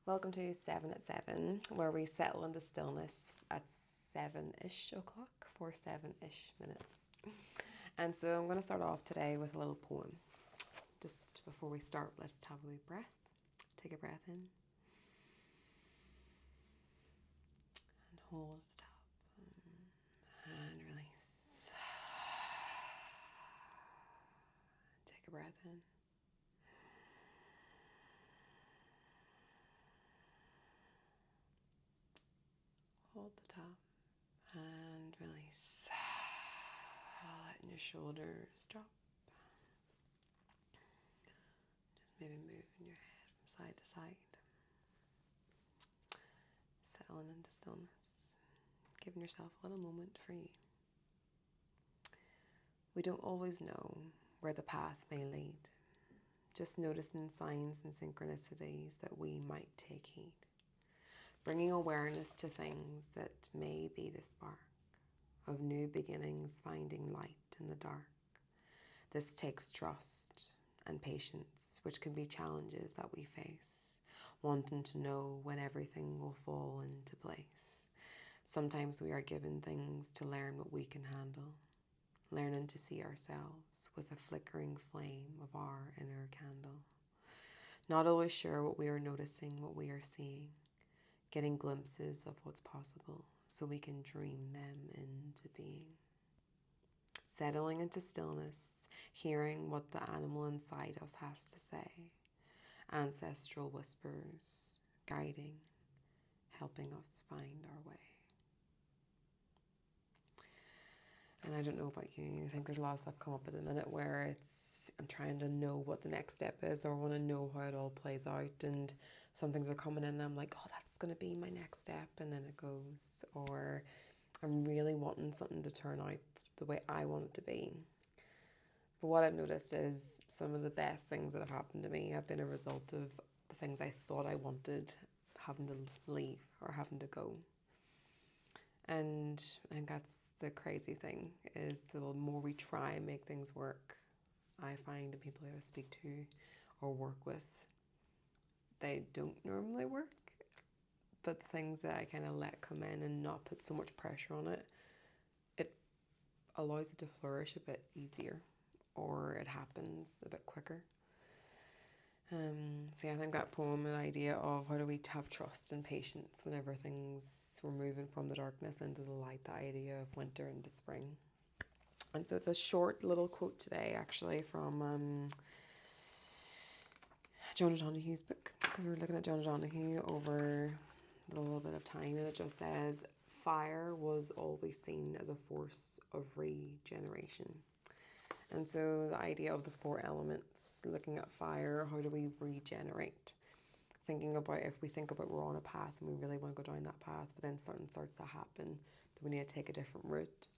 Welcome to 7 at 7, where we settle into stillness at 7-ish o'clock for 7-ish minutes. And so I'm going to start off today with a little poem. Just before we start, let's have a wee breath. Take a breath in. And hold at the top. And release. Take a breath in. Hold the top and release. Letting your shoulders drop. Just maybe moving your head from side to side. Settling into stillness. Giving yourself a little moment for you. We don't always know where the path may lead. Just noticing signs and synchronicities that we might take heed. Bringing awareness to things that may be the spark of new beginnings, finding light in the dark. This takes trust and patience, which can be challenges that we face, wanting to know when everything will fall into place. Sometimes we are given things to learn what we can handle, learning to see ourselves with a flickering flame of our inner candle. Not always sure what we are noticing, what we are seeing, getting glimpses of what's possible so we can dream them into being. Settling into stillness, hearing what the animal inside us has to say. Ancestral whispers, guiding, helping us find our way. And I don't know about you, I think there's a lot of stuff come up at the minute where I'm trying to know what the next step is, or I want to know how it all plays out, and some things are coming in and I'm like, oh, that's going to be my next step, and then it goes. Or I'm really wanting something to turn out the way I want it to be. But what I've noticed is some of the best things that have happened to me have been a result of the things I thought I wanted having to leave or having to go. And I think that's the crazy thing, is the more we try and make things work, I find the people I speak to or work with, they don't normally work. But the things that I kind of let come in and not put so much pressure on it, it allows it to flourish a bit easier, or it happens a bit quicker. So yeah, I think that poem, the idea of how do we have trust and patience whenever we're moving from the darkness into the light, the idea of winter into spring. And so it's a short little quote today, actually, from John O'Donoghue's book, because we're looking at John O'Donoghue over a little bit of time, and it just says, fire was always seen as a force of regeneration. And so the idea of the 4 elements, looking at fire, how do we regenerate? Thinking about, if we think about we're on a path and we really want to go down that path, but then something starts to happen, that we need to take a different route.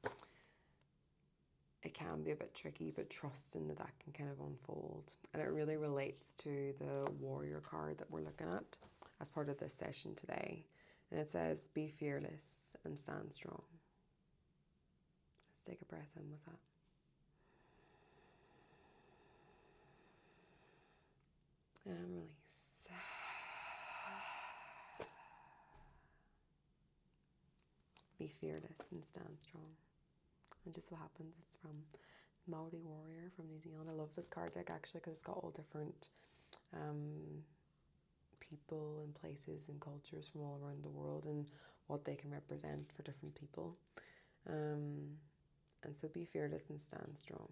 It can be a bit tricky, but trusting that can kind of unfold. And it really relates to the warrior card that we're looking at as part of this session today. And it says, be fearless and stand strong. Let's take a breath in with that. And release. Be fearless and stand strong. And just so happens it's from Maori Warrior from New Zealand. I love this card deck actually because it's got all different people and places and cultures from all around the world and what they can represent for different people. And so be fearless and stand strong.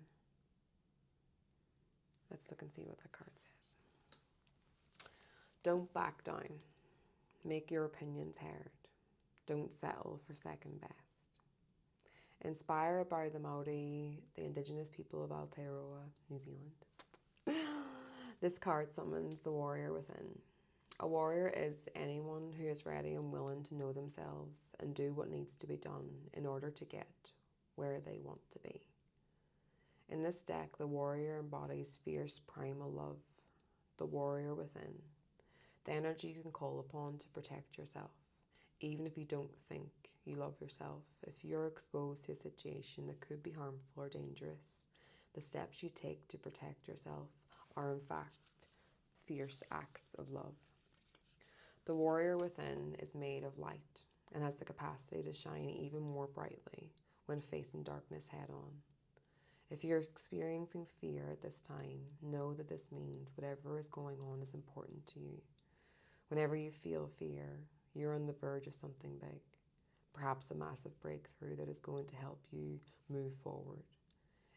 Let's look and see what that card says. Don't back down. Make your opinions heard. Don't settle for second best. Inspired by the Maori, the indigenous people of Aotearoa, New Zealand, this card summons the warrior within. A warrior is anyone who is ready and willing to know themselves and do what needs to be done in order to get where they want to be. In this deck, the warrior embodies fierce primal love, the warrior within, the energy you can call upon to protect yourself, even if you don't think you love yourself. If you're exposed to a situation that could be harmful or dangerous, the steps you take to protect yourself are in fact fierce acts of love. The warrior within is made of light and has the capacity to shine even more brightly when facing darkness head on. If you're experiencing fear at this time, know that this means whatever is going on is important to you. Whenever you feel fear, you're on the verge of something big, perhaps a massive breakthrough that is going to help you move forward.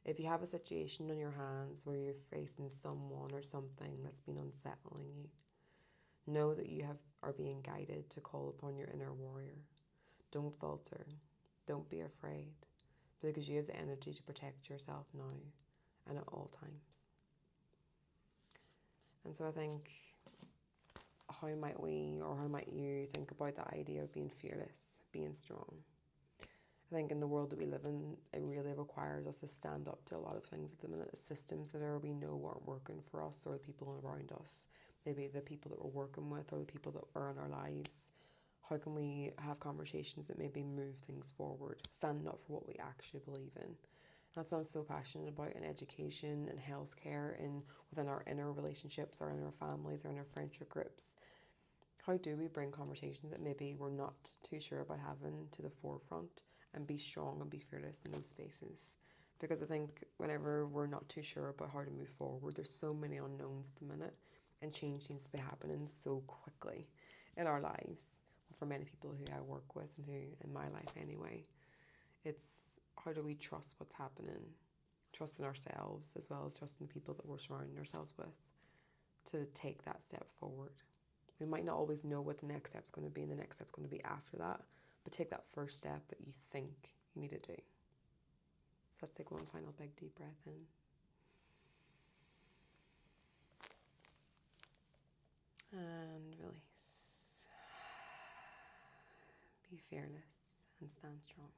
If you have a situation on your hands where you're facing someone or something that's been unsettling you, know that you are being guided to call upon your inner warrior. Don't falter. Don't be afraid, because you have the energy to protect yourself now and at all times. And so I think, how might we, or how might you think about the idea of being fearless, being strong? I think in the world that we live in, it really requires us to stand up to a lot of things at the minute. The systems that we know aren't working for us, or the people around us. Maybe the people that we're working with, or the people that are in our lives. How can we have conversations that maybe move things forward, standing up for what we actually believe in? That's what I'm so passionate about in education and healthcare and within our inner relationships or in our families or in our friendship groups. How do we bring conversations that maybe we're not too sure about having to the forefront and be strong and be fearless in those spaces? Because I think whenever we're not too sure about how to move forward, there's so many unknowns at the minute, and change seems to be happening so quickly in our lives. For many people who I work with and who, in my life anyway, it's how do we trust what's happening, trust in ourselves as well as trusting the people that we're surrounding ourselves with to take that step forward. We might not always know what the next step's going to be and the next step's going to be after that, but take that first step that you think you need to do. So let's take one final big deep breath in. And release. Be fearless and stand strong.